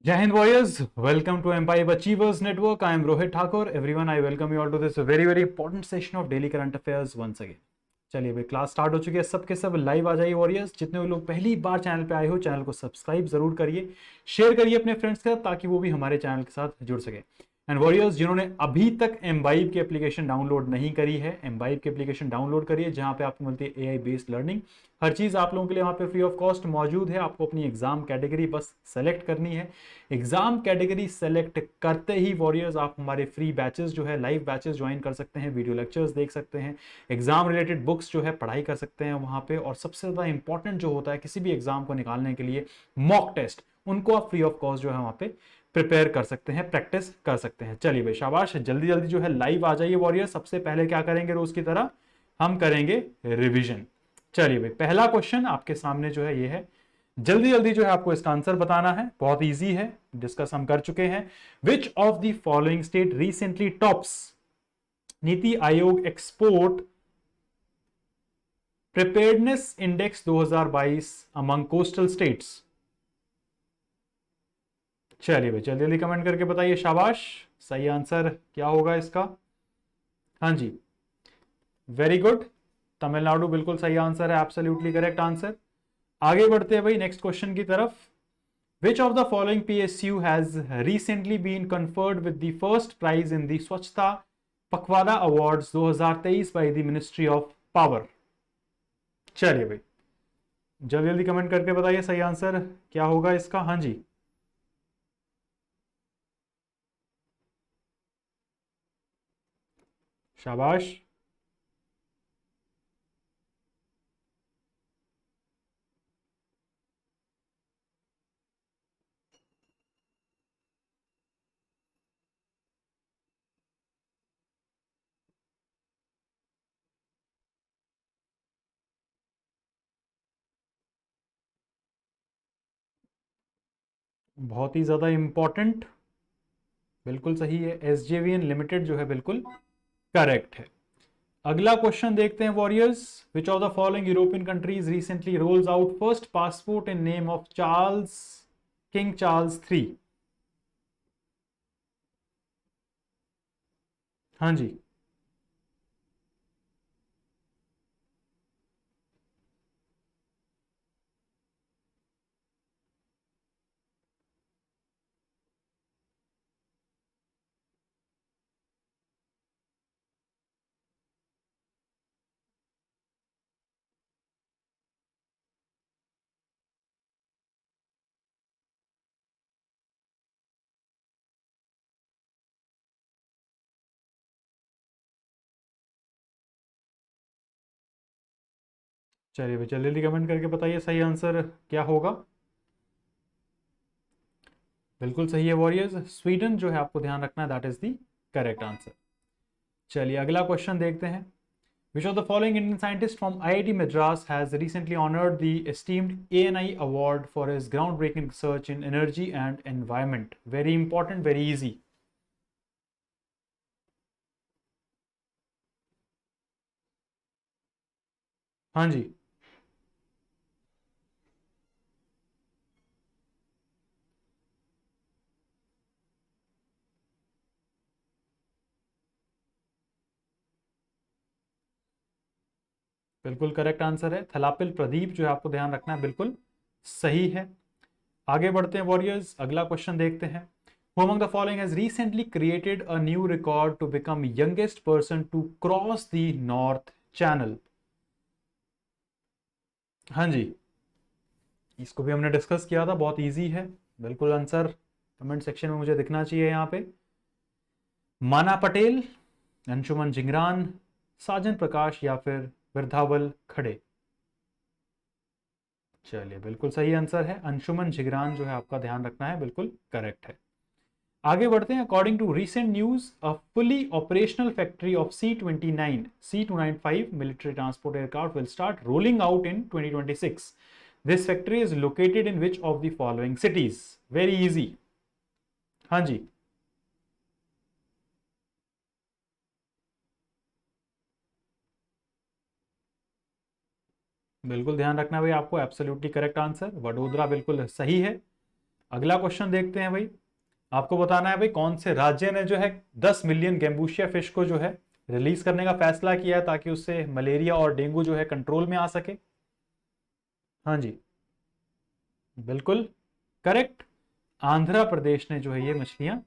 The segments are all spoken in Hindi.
Jai Hind warriors, welcome to M5 Achievers Network. I am Rohit Thakur. Everyone, I welcome you all to this very important session of daily current affairs once again. चलिए भाई, क्लास स्टार्ट हो चुकी है, सबके सब लाइव आ जाइए वॉरियर्स। जितने लोग पहली बार चैनल पे आए हो, चैनल को सब्सक्राइब जरूर करिए, शेयर करिए अपने फ्रेंड्स के साथ ताकि वो भी हमारे चैनल के साथ जुड़ सके। एंड वॉरियर्स, जिन्होंने अभी तक M5 की एप्लीकेशन डाउनलोड नहीं करी है, M5 की एप्लीकेशन डाउनलोड करिए, जहां पे आपको मिलती है AI बेस्ड लर्निंग। हर चीज़ आप लोगों के लिए वहाँ पे फ्री ऑफ कॉस्ट मौजूद है। आपको अपनी एग्जाम कैटेगरी बस सेलेक्ट करनी है। एग्जाम कैटेगरी सेलेक्ट करते ही वॉरियर्स आप हमारे फ्री बैचेस जो है, लाइव बैचेस ज्वाइन कर सकते हैं, वीडियो लेक्चर्स देख सकते हैं, एग्जाम रिलेटेड बुक्स जो है पढ़ाई कर सकते हैं वहाँ पे। और सबसे ज़्यादा इंपॉर्टेंट जो होता है किसी भी एग्जाम को निकालने के लिए, मॉक टेस्ट, उनको आप फ्री ऑफ कॉस्ट जो है वहाँ पे प्रिपेयर कर सकते हैं, प्रैक्टिस कर सकते हैं। चलिए भाई, शाबाश, जल्दी जल्दी जो है लाइव आ जाइए वॉरियर्स। सबसे पहले क्या करेंगे, रोज की तरह हम करेंगे रिविजन। चलिए भाई, पहला क्वेश्चन आपके सामने जो है ये है, जल्दी जल्दी जो है आपको इसका आंसर बताना है, बहुत इजी है, डिस्कस हम कर चुके हैं। विच of the following state recently tops NITI Aayog export preparedness index 2022 among coastal states? चलिए भाई, जल्दी जल्दी कमेंट करके बताइए, शाबाश। सही आंसर क्या होगा इसका? हाँ जी, वेरी गुड, तमिलनाडु बिल्कुल सही आंसर है, एब्सोल्युटली करेक्ट आंसर। आगे बढ़ते हैं भाई नेक्स्ट क्वेश्चन की तरफ। Which of the following PSU has recently been conferred with the first prize in the Swachhta Pakhwada awards 2023 by the ministry of power? चलिए भाई, जल्दी जल्दी कमेंट करके बताइए सही आंसर क्या होगा इसका। हाँ जी, शाबाश, बहुत ही ज्यादा इंपॉर्टेंट, बिल्कुल सही है, SJVN लिमिटेड जो है बिल्कुल करेक्ट है। अगला क्वेश्चन देखते हैं warriors. Which of the following European countries recently roles out first passport in name of Charles, king Charles III? हाँ जी, चलिए भाई, जल्दी जल्दी कमेंट करके बताइए सही आंसर क्या होगा। बिल्कुल सही है वॉरियर्स, स्वीडन जो है आपको ध्यान रखना है, that is the correct answer. चलिए अगला क्वेश्चन देखते हैं। Which of the following Indian scientist from IIT Madras has recently honored the esteemed ANI award for his groundbreaking research in energy and environment? Very important, very easy. हाँ जी, बिल्कुल करेक्ट आंसर है, थलापिल प्रदीप जो है आपको ध्यान रखना है, बिल्कुल सही है। आगे बढ़ते हैं वॉरियर्स, अगला क्वेश्चन देखते हैं। Who among the following has recently created a new record to become youngest person to cross the North Channel? हाँ जी, इसको भी हमने डिस्कस किया था, बहुत इजी है, बिल्कुल आंसर कमेंट सेक्शन में मुझे दिखना चाहिए यहाँ पे। माना पटेल, अंशुमन जिंगरान, साजन प्रकाश या फिर बिरधावल खड़े? चलिए बिल्कुल सही आंसर है, अंशुमन जिगरान जो है आपका ध्यान रखना है, बिल्कुल करेक्ट है। आगे बढ़ते हैं। According to recent news, a fully operational factory of C-295 military transport aircraft will start rolling out in 2026. This factory is located in which of the following cities? Very easy. हाँ जी, बिल्कुल ध्यान रखना भाई, आपको एब्सोल्युटली करेक्ट आंसर वडोदरा बिल्कुल सही है। अगला क्वेश्चन देखते हैं भाई। आपको बताना है भाई कौन से राज्य ने जो है 10 मिलियन गैम्बूशिया फिश को जो है रिलीज करने का फैसला किया है ताकि उससे मलेरिया और डेंगू जो है कंट्रोल में आ सके। हाँ जी, बिल्कुल करेक्ट। आंध्र प्रदेश ने जो है ये मछलियां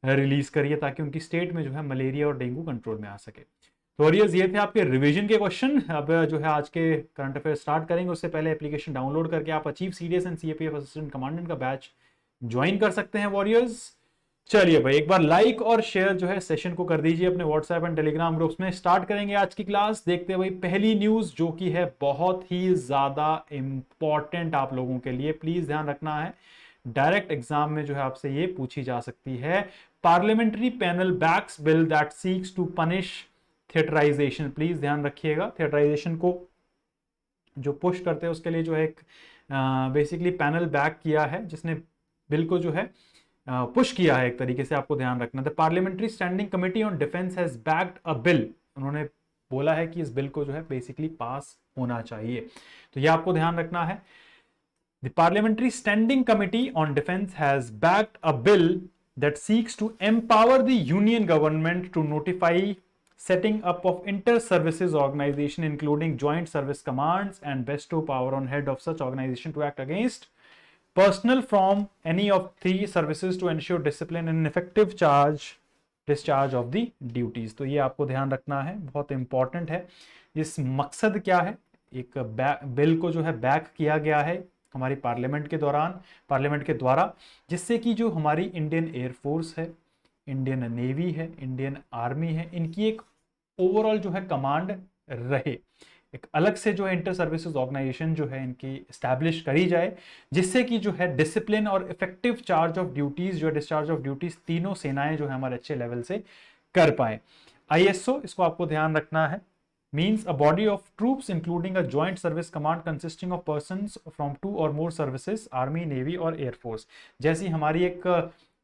रिलीज करी है ताकि उनकी स्टेट में जो है मलेरिया और डेंगू कंट्रोल में आ सके। तो वॉरियर्स ये थे आपके रिवीजन के क्वेश्चन। अब जो है आज के करंट अफेयर स्टार्ट करेंगे, उससे पहले एप्लीकेशन डाउनलोड करके आप achieve CDS and CAPF assistant commandant का बैच ज्वाइन कर सकते हैं वॉरियर्स। चलिए भाई, एक बार लाइक और शेयर जो है सेशन को कर दीजिए अपने व्हाट्सएप एंड टेलीग्राम ग्रुप्स में। स्टार्ट करेंगे आज की क्लास। देखते हैं भाई पहली न्यूज जो कि है बहुत ही ज्यादा इंपॉर्टेंट आप लोगों के लिए, प्लीज ध्यान रखना है, डायरेक्ट एग्जाम में जो है आपसे ये पूछी जा सकती है। Parliamentary panel backs bill that seeks to punish theatrisation. Please ध्यान रखिएगा, थिएटराइजेशन को जो पुश करते हैं उसके लिए जो है एक बेसिकली पैनल बैक किया है, जिसने बिल को जो है पुश किया है एक तरीके से, आपको ध्यान रखना। The parliamentary standing committee on defence has backed a bill. उन्होंने बोला है कि इस बिल को जो है बेसिकली पास होना चाहिए, तो ये आपको ध्यान रखना है। The parliamentary standing committee on defence has backed a bill that seeks to empower the union government to notify setting up of inter-services organization including joint service commands and bestow power on head of such organization to act against personnel from any of three services to ensure discipline and effective discharge of the duties। तो ये आपको ध्यान रखना है, बहुत इंपॉर्टेंट है। इस मकसद क्या है, एक बिल को जो है बैक किया गया है हमारी पार्लियामेंट के द्वारा, जिससे कि जो हमारी इंडियन एयरफोर्स है, इंडियन नेवी है, इंडियन आर्मी है, इनकी एक ओवरऑल जो है कमांड रहे, एक अलग से जो है इंटर सर्विसेज ऑर्गेनाइजेशन जो है इनकी एस्टैब्लिश करी जाए, जिससे कि जो है डिसिप्लिन और इफेक्टिव चार्ज ऑफ ड्यूटीज जो है डिस्चार्ज ऑफ ड्यूटीज तीनों सेनाएं जो है हमारे अच्छे लेवल से कर पाए। आईएसओ, इसको आपको ध्यान रखना है, means a body of troops including a joint service command consisting of persons from two or more services, army, navy और एयरफोर्स। जैसी हमारी एक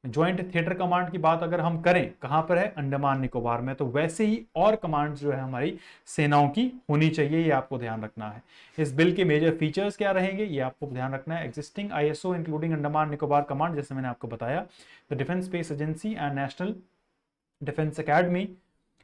ज्वाइंट थिएटर कमांड की बात अगर हम करें, कहां पर है, अंडमान निकोबार में, तो वैसे ही और कमांड जो है हमारी सेनाओं की होनी चाहिए, ये आपको ध्यान रखना है। इस बिल के मेजर फीचर्स क्या रहेंगे, ये आपको ध्यान रखना है। Existing ISO including Andaman Nicobar command, जैसे मैंने आपको बताया, the defence space agency and national defence academy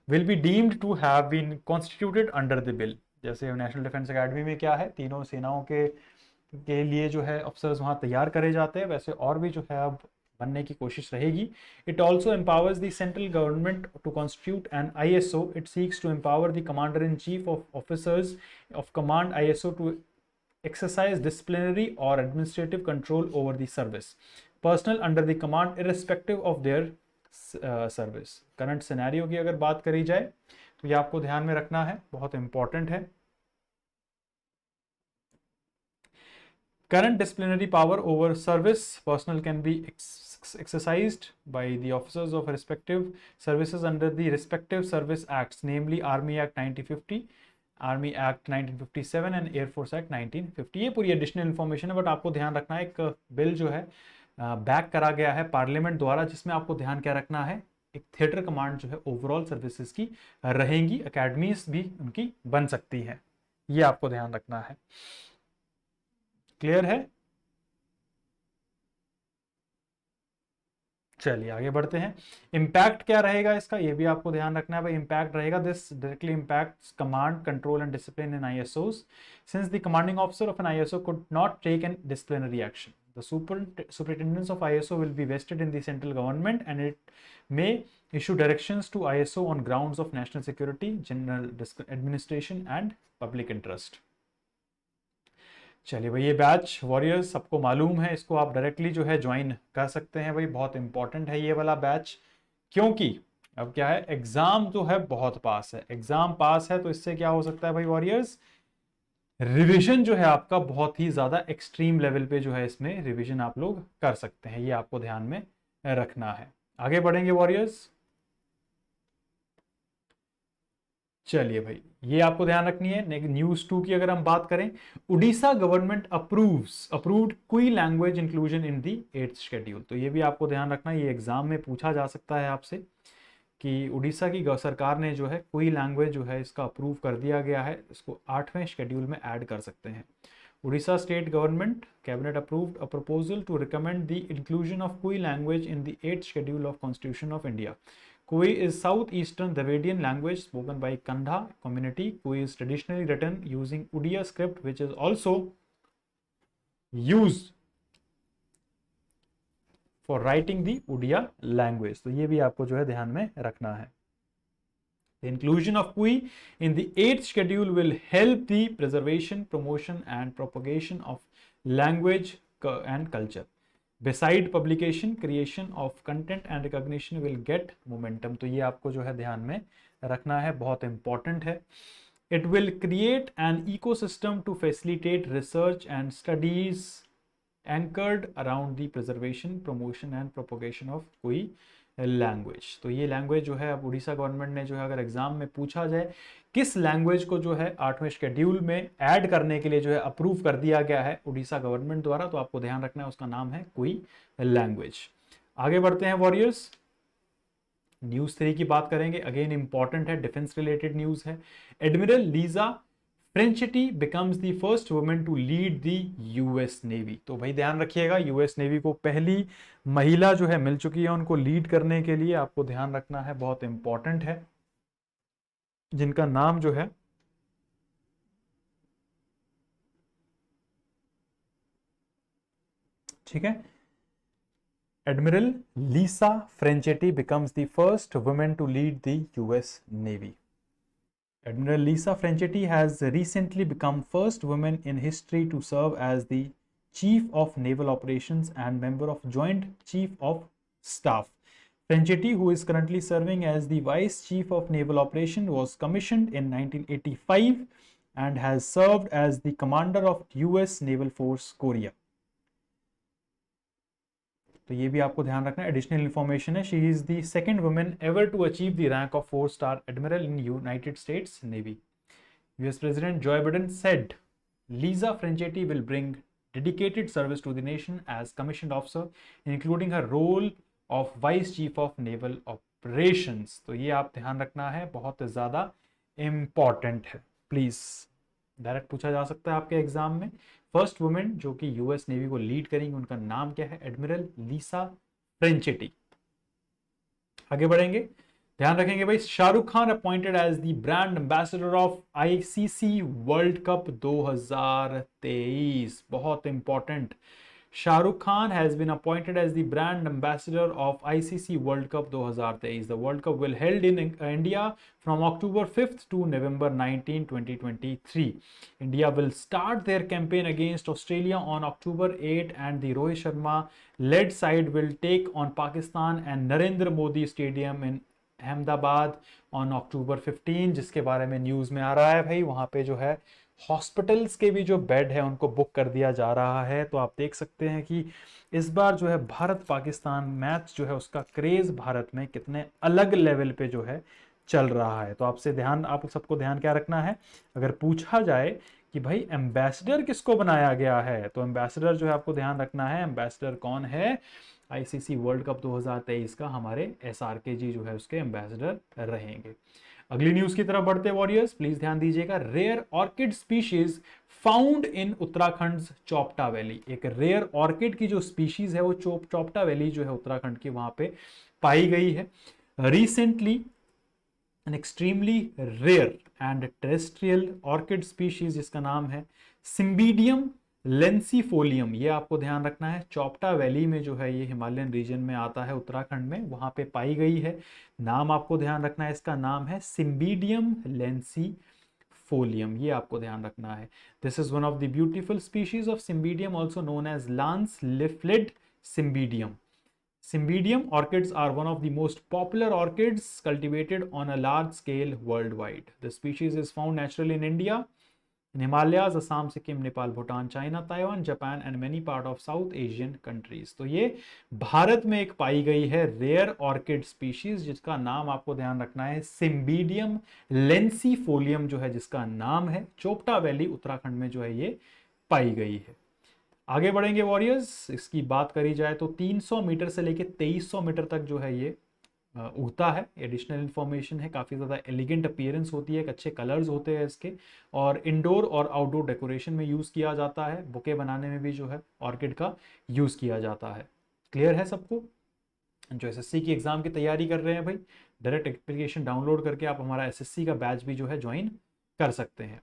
will be deemed to have been constituted under the bill। जैसे नेशनल डिफेंस अकेडमी में क्या है, तीनों सेनाओं के लिए जो है अफसर्स वहां तैयार करे जाते हैं, वैसे और भी जो है अब बनने की कोशिश रहेगी। It also empowers the central government to constitute an ISO. It seeks to empower the commander in chief of officers of command ISO to exercise disciplinary or administrative control over the service personnel under the command irrespective of their service. Current scenario की अगर बात करी जाए तो ये आपको ध्यान में रखना है, बहुत इंपॉर्टेंट है। Current disciplinary power over service personal can be exercised by the officers of respective services under the respective service acts, namely Army Act 1950, Army Act 1957 and Air Force Act 1950। ये पूरी एडिशनल इंफॉर्मेशन है, बट आपको ध्यान रखना है एक बिल जो है बैक करा गया है पार्लियामेंट द्वारा, जिसमें आपको ध्यान क्या रखना है, एक थिएटर कमांड जो है ओवरऑल सर्विसेज की रहेंगी, एकेडमीज भी उनकी बन सकती है, ये आपको ध्यान रखना है। क्लियर है? चलिए आगे बढ़ते हैं। इम्पैक्ट क्या रहेगा इसका, ये भी आपको ध्यान रखना है भाई। इम्पैक्ट रहेगा, this directly impacts command, control and discipline in ISOs since the commanding officer of an ISO could not take an disciplinary action. The superintendence of ISO will be vested in the central government and it may issue directions to ISO on grounds of national security, general administration and public interest। चलिए भाई, ये बैच वॉरियर्स सबको मालूम है, इसको आप डायरेक्टली जो है ज्वाइन कर सकते हैं भाई, बहुत इंपॉर्टेंट है ये वाला बैच, क्योंकि अब क्या है, एग्जाम जो है बहुत पास है, एग्जाम पास है तो इससे क्या हो सकता है भाई वॉरियर्स, रिवीजन जो है आपका बहुत ही ज़्यादा एक्सट्रीम लेवल पे जो है इसमें रिवीजन आप लोग कर सकते हैं, ये आपको ध्यान में रखना है। आगे बढ़ेंगे वॉरियर्स। चलिए भाई, ये आपको ध्यान रखनी है। न्यूज 2 की अगर हम बात करें, उड़ीसा गवर्नमेंट अप्रूव्ड कुई language inclusion in the 8th schedule. तो ये भी आपको ध्यान रखना है, ये एग्जाम में पूछा जा सकता है आपसे कि उड़ीसा की सरकार ने जो है कोई लैंग्वेज जो है इसका अप्रूव कर दिया गया है, इसको 8वें शेड्यूल में ऐड कर सकते हैं। Orissa state government cabinet approved a proposal to recommend the inclusion of Kui language in the 8th schedule of constitution of India. Kui is southeastern Dravidian language spoken by Kandha community. Kui is traditionally written using Odia script, which is also used for writing the Odia language. तो ये भी आपको जो है ध्यान में रखना है। The inclusion of Kui in the 8th schedule will help the preservation, promotion and propagation of language and culture. Beside publication, creation of content and recognition will get momentum. तो ये आपको जो है ध्यान में रखना है, बहुत इंपॉर्टेंट है। It will create an ecosystem to facilitate research and studies anchored around the preservation, promotion and propagation of कोई लैंग्वेज। तो ये लैंग्वेज जो है अब उड़ीसा गवर्नमेंट ने जो है अगर एग्जाम में पूछा जाए किस लैंग्वेज को जो है 8वें शेड्यूल में ऐड करने के लिए जो है अप्रूव कर दिया गया है उड़ीसा गवर्नमेंट द्वारा, तो आपको ध्यान रखना है उसका नाम है कोई लैंग्वेज। आगे बढ़ते हैं वॉरियर्स, न्यूज 3 की बात करेंगे। अगेन इंपॉर्टेंट है, डिफेंस रिलेटेड न्यूज है। Admiral Lisa Franchetti becomes the first women to lead the US navy. तो भाई ध्यान रखिएगा, यूएस नेवी को पहली महिला जो है मिल चुकी है उनको लीड करने के लिए, आपको ध्यान रखना है, बहुत इंपॉर्टेंट है, जिनका नाम जो है ठीक है, admiral Lisa Franchetti becomes the first women to lead the US navy. Admiral Lisa Franchetti has recently become first woman in history to serve as the Chief of Naval Operations and member of Joint Chief of Staff. Franchetti, who is currently serving as the Vice Chief of Naval Operations, was commissioned in 1985 and has served as the commander of US Naval Force Korea. तो ये भी आपको ध्यान रखना है, एडिशनल इंफॉर्मेशन है। She is the second women ever to achieve the rank of 4-star admiral in United States Navy. US president Joe Biden said Lisa Franchetti will bring dedicated service to the nation as commissioned officer, including her role of vice chief of naval operations। तो ये आप ध्यान रखना है, बहुत ज़्यादा इंपॉर्टेंट है, प्लीज डायरेक्ट पूछा जा सकता है आपके एग्जाम में। फर्स्ट वुमेन जो कि यूएस नेवी को लीड करेंगे उनका नाम क्या है, एडमिरल लीसा फ्रेंचेटी। आगे बढ़ेंगे, ध्यान रखेंगे भाई, Shahrukh Khan appointed as the brand ambassador of ICC World Cup 2023। बहुत important, Shahrukh Khan has been appointed as the brand ambassador of ICC World Cup 2023. The World Cup will held in India from October 5th to November 19, 2023. India will start their campaign against Australia on October 8 and the Rohit Sharma led side will take on Pakistan and Narendra Modi Stadium in Ahmedabad on October 15, जिसके बारे में न्यूज़ में आ रहा है भाई वहाँ पे जो है हॉस्पिटल्स के भी जो बेड है उनको बुक कर दिया जा रहा है। तो आप देख सकते हैं कि इस बार जो है भारत पाकिस्तान मैच जो है उसका क्रेज भारत में कितने अलग लेवल पे जो है चल रहा है। तो आपसे ध्यान, आप सबको ध्यान क्या रखना है, अगर पूछा जाए कि भाई एम्बेसडर किसको बनाया गया है, तो एम्बेसडर जो है आपको ध्यान रखना है, एम्बेसडर कौन है, आईसीसी वर्ल्ड कप 2023 का हमारे एसआरके जी जो है उसके एम्बेसडर रहेंगे। अगली न्यूज की तरफ बढ़ते वॉरियर्स, प्लीज ध्यान दीजिएगा। Rare orchid species found in Uttarakhand Chopta valley. एक रेयर ऑर्किड की जो स्पीशीज है वो चोपटा वैली जो है उत्तराखंड की वहां पे पाई गई है। Recently an extremely rare and terrestrial orchid species जिसका नाम है सिम्बीडियम लेंसीफोलियम, ये आपको ध्यान रखना है, चोपटा वैली में जो है ये हिमालयन रीजन में आता है उत्तराखंड में, वहां पे पाई गई है। नाम आपको ध्यान रखना है, इसका नाम है सिम्बीडियम लेंसीफोलियम, ये आपको ध्यान रखना है। This is one of the beautiful species of Cymbidium also known as lance leafed Cymbidium. Cymbidium orchids are one of the most popular orchids cultivated on a large scale worldwide. The species is found naturally in India in Himalayas, Assam, Sikkim, Nepal, Bhutan, China, Taiwan, Japan and many part of South Asian countries। तो ये भारत में एक पाई गई है रेयर ऑर्किड स्पीशीज, जिसका नाम आपको ध्यान रखना है सिम्बीडियम लेंसीफोलियम जो है जिसका नाम है। चोपटा वैली उत्तराखंड में जो है ये पाई गई है। आगे बढ़ेंगे वॉरियर्स, इसकी बात करी जाए तो 300 मीटर से लेकर 2300 मीटर तक जो है ये उगता है। एडिशनल इन्फॉर्मेशन है, काफ़ी ज़्यादा एलिगेंट अपीयरेंस होती है, अच्छे कलर्स होते हैं इसके, और इंडोर और आउटडोर डेकोरेशन में यूज़ किया जाता है। बुके बनाने में भी जो है ऑर्किड का यूज़ किया जाता है। क्लियर है सबको? जो एसएससी की एग्ज़ाम की तैयारी कर रहे हैं भाई, डायरेक्ट एप्लीकेशन डाउनलोड करके आप हमारा एसएससी का बैच भी जो है ज्वाइन कर सकते हैं।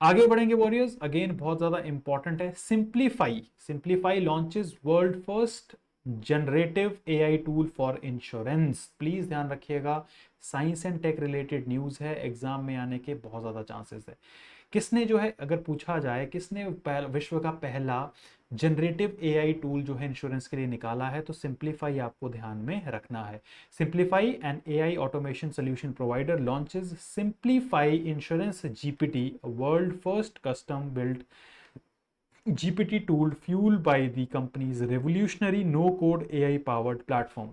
आगे बढ़ेंगे वॉरियर्स, अगेन बहुत ज़्यादा इंपॉर्टेंट है। Simplify launches world first generative AI tool for insurance. Please ध्यान रखिएगा, science and tech related news है, एग्जाम में आने के बहुत ज़्यादा चांसेस है। किसने जो है, अगर पूछा जाए किसने विश्व का पहला जनरेटिव एआई टूल जो है इंश्योरेंस के लिए निकाला है, तो सिंप्लीफाई आपको ध्यान में रखना है। Simplify and AI automation solution provider launches simplify insurance GPT, world first custom built GPT tool fueled by the company's revolutionary no-code AI-powered platform.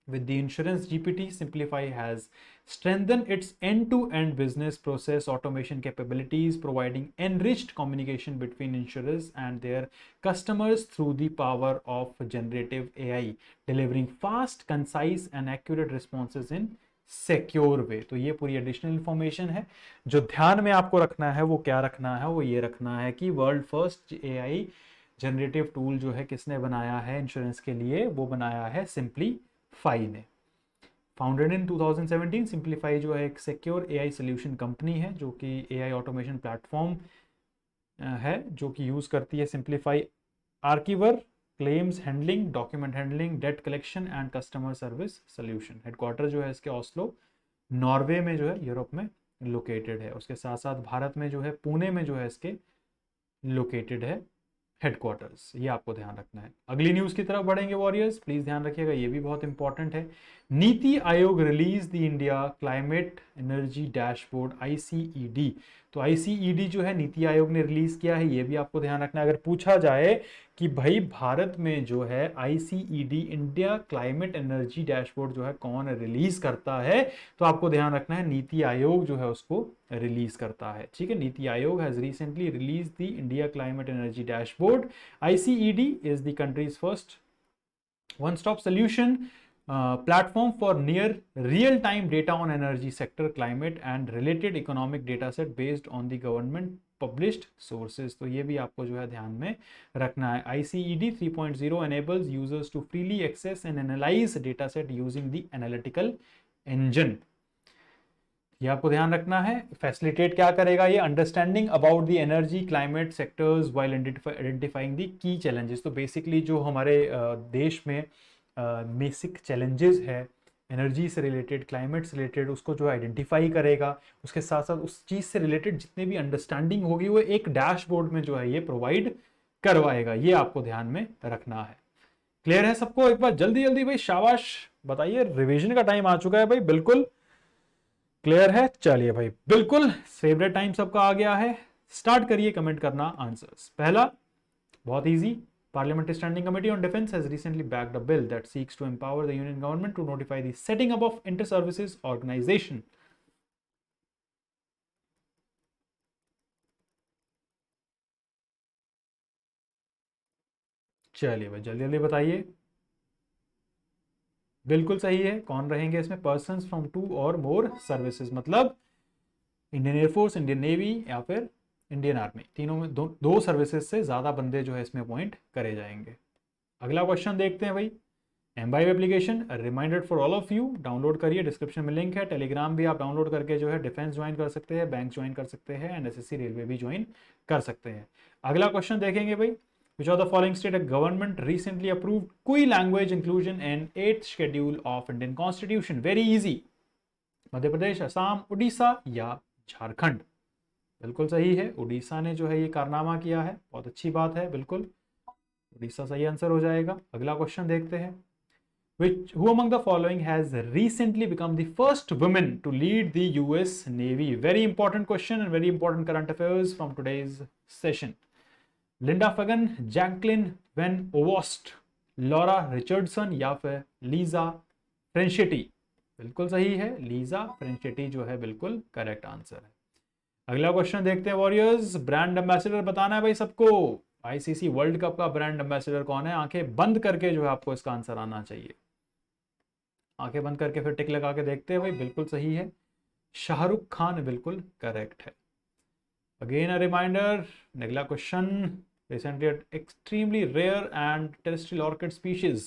With the Insurance GPT, Simplify has strengthened its end-to-end business process automation capabilities, providing enriched communication between insurers and their customers through the power of generative AI, delivering fast, concise, and accurate responses in secure वे। तो ये पूरी एडिशनल इंफॉर्मेशन है। जो ध्यान में आपको रखना है वो क्या रखना है, वो ये रखना है कि world first AI generative tool जो है किसने बनाया है इंश्योरेंस के लिए, वो बनाया है सिंप्लीफाई ने। फाउंडेड इन 2017, सिंप्लीफाई जो है एक सिक्योर एआई सोल्यूशन कंपनी है जो कि एआई ऑटोमेशन प्लेटफॉर्म है, जो कि यूज़ करती है simplify archiver, claims handling, document handling, data collection and customer service solution. Headquarter जो है इसके ऑस्लो नॉर्वे में जो है यूरोप में लोकेटेड है। उसके साथ साथ भारत में जो है पुणे में जो है इसके लोकेटेड है हेडक्वार्टर्स। ये आपको ध्यान रखना है। अगली न्यूज़ की तरफ बढ़ेंगे वॉरियर्स, प्लीज़ ध्यान रखिएगा, ये भी बहुत इंपॉर्टेंट है। NITI Aayog release the India climate energy dashboard ICED। तो ICED जो है नीति आयोग ने रिलीज किया है, ये भी आपको ध्यान रखना है। अगर पूछा जाए कि भाई भारत में जो है ICED India climate energy dashboard जो है कौन रिलीज करता है, तो आपको ध्यान रखना है नीति आयोग जो है उसको रिलीज करता है। ठीक है, NITI Aayog has recently release the India climate energy dashboard. ICED is the countries first one stop solution platform for near real time data on energy sector, climate and related economic data set based on the government published sources। तो ये भी आपको जो है ध्यान में रखना है। ICED 3.0 enables users to freely access and analyze data set using the analytical engine। ये आपको ध्यान रखना है। फैसिलिटेट क्या करेगा ये, understanding about the energy climate sectors while identifying the key challenges. तो बेसिकली जो हमारे देश में बेसिक चैलेंजेस है एनर्जी से रिलेटेड, क्लाइमेट से रिलेटेड, उसको जो आइडेंटिफाई करेगा। उसके साथ साथ उस चीज़ से रिलेटेड जितने भी अंडरस्टैंडिंग होगी वो एक डैशबोर्ड में जो है ये प्रोवाइड करवाएगा। ये आपको ध्यान में रखना है। क्लियर है सबको? एक बार जल्दी जल्दी भाई शाबाश बताइए, रिविजन का टाइम आ चुका है भाई। बिल्कुल क्लियर है? चलिए भाई, बिल्कुल फेवरेट टाइम सबका आ गया है। स्टार्ट करिए कमेंट करना आंसर्स। पहला बहुत easy, Parliamentary Standing Committee on Defense has recently backed a bill that seeks to empower the union government to notify the setting up of inter-services organization। चलिए भाई जल्दी जल्दी बताइए। बिल्कुल सही है। कौन रहेंगे इसमें? पर्सन्स फ्रॉम 2 और मोर सर्विसेज, मतलब इंडियन एयरफोर्स, इंडियन नेवी या फिर इंडियन आर्मी, तीनों में दो सर्विसेज से ज़्यादा बंदे जो है इसमें अपॉइंट करे जाएंगे। अगला क्वेश्चन देखते हैं भाई। Embibe application reminder for all of you, download करिए, डिस्क्रिप्शन में लिंक है। टेलीग्राम भी आप डाउनलोड करके जो है डिफेंस ज्वाइन कर सकते हैं, बैंक ज्वाइन कर सकते हैं एंड एसएससी रेलवे भी ज्वाइन कर सकते हैं। अगला क्वेश्चन देखेंगे भाई। Which of the following state government recently approved कोई language inclusion in 8th schedule of Indian Constitution? Very easy, Madhya Pradesh, Assam, Orissa या झारखंड? बिल्कुल सही है, उड़ीसा ने जो है ये कारनामा किया है। बहुत अच्छी बात है, बिल्कुल उड़ीसा सही आंसर हो जाएगा। अगला क्वेश्चन देखते हैं। who among the following has recently become the first woman to lead the US Navy? Very important question and very important current affairs from today's session. Linda Fagan, Jacqueline Van Ovost, Laura Richardson या फिर लीजा फ्रेंशेटी? बिल्कुल सही है, लीजा फ्रेंशेटी जो है बिल्कुल करेक्ट आंसर है। अगला क्वेश्चन देखते हैं वॉरियर्स। ब्रांड एम्बेसडर बताना है भाई सबको। आईसीसी वर्ल्ड कप का ब्रांड एम्बेसडर कौन है? आंखें बंद करके जो है आपको इसका आंसर आना चाहिए। आंखें बंद करके फिर टिक लगा के देखते हैं भाई, बिल्कुल सही है, शाहरुख खान बिल्कुल करेक्ट है। अगेन अ रिमाइंडर, अगला question. Recently extremely rare and terrestrial orchid species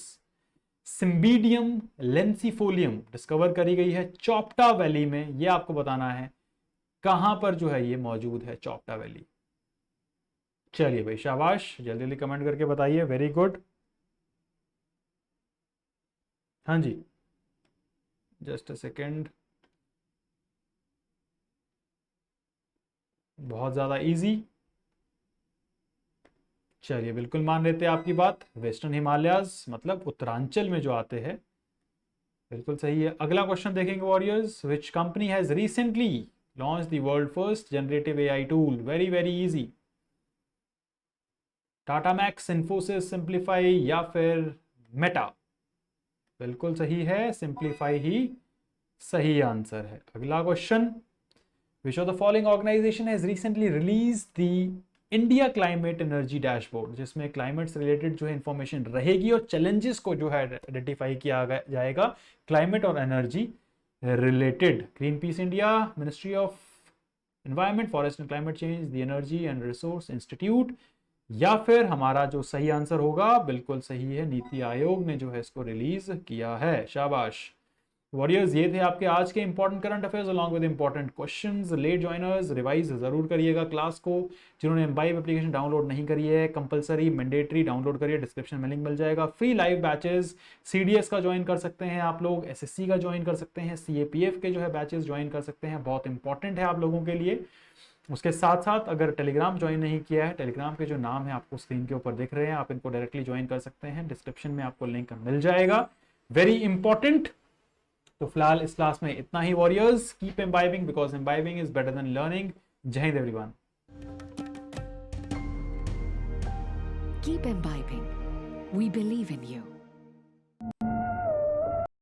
Cymbidium lancifolium discover करी गई है चोपटा वैली में। ये आपको बताना है कहां पर जो है ये मौजूद है, चोपटा वैली। चलिए भाई शाबाश, जल्दी जल्दी कमेंट करके बताइए, वेरी गुड। हाँ जी, जस्ट अ सेकेंड। बहुत ज्यादा इजी। चलिए बिल्कुल मान लेते हैं आपकी बात, वेस्टर्न हिमालयाज मतलब उत्तरांचल में जो आते हैं, बिल्कुल सही है। अगला क्वेश्चन देखेंगे warriors. Which company has recently launch the world first generative AI tool? Very very easy. Tata max, Infosys, simplify या फिर मेटा? बिल्कुल सही है, सिंप्लीफाई ही सही आंसर है। अगला question. Which of the following organisation has recently release the India climate energy dashboard? जिसमें क्लाइमेट से रिलेटेड जो है इंफॉर्मेशन रहेगी और चैलेंजेस को जो है आइडेंटिफाई किया जाएगा क्लाइमेट और energy related. Green peas India, ministry of environment, forest and climate change, the energy and resource institute या फिर हमारा जो सही आंसर होगा बिल्कुल सही है, नीति आयोग ने जो है इसको रिलीज किया है। शाबाश वॉरियर्स, ये थे आपके आज के important current affairs along with important questions. Late joiners revise जरूर करिएगा क्लास को। जिन्होंने एम्बाइब एप्लीकेशन डाउनलोड नहीं करी है, कंपलसरी मैंडेटरी डाउनलोड करिए, डिस्क्रिप्शन में लिंक मिल जाएगा। फ्री लाइव बैचेस सीडीएस का ज्वाइन कर सकते हैं आप लोग, एसएससी का ज्वाइन कर सकते हैं, सीएपीएफ के जो है बैचेस ज्वाइन कर सकते हैं, बहुत इंपॉर्टेंट है आप लोगों के लिए। उसके साथ साथ अगर टेलीग्राम ज्वाइन नहीं किया है, टेलीग्राम के जो नाम है आपको स्क्रीन के ऊपर दिख रहे हैं, आप इनको डायरेक्टली ज्वाइन कर सकते हैं, डिस्क्रिप्शन में आपको लिंक मिल जाएगा, वेरी इंपॉर्टेंट। तो फिलहाल इस क्लास में इतना ही warriors. Keep imbibing because imbibing is better than learning. जय हिंद everyone. Keep imbibing. We believe in you.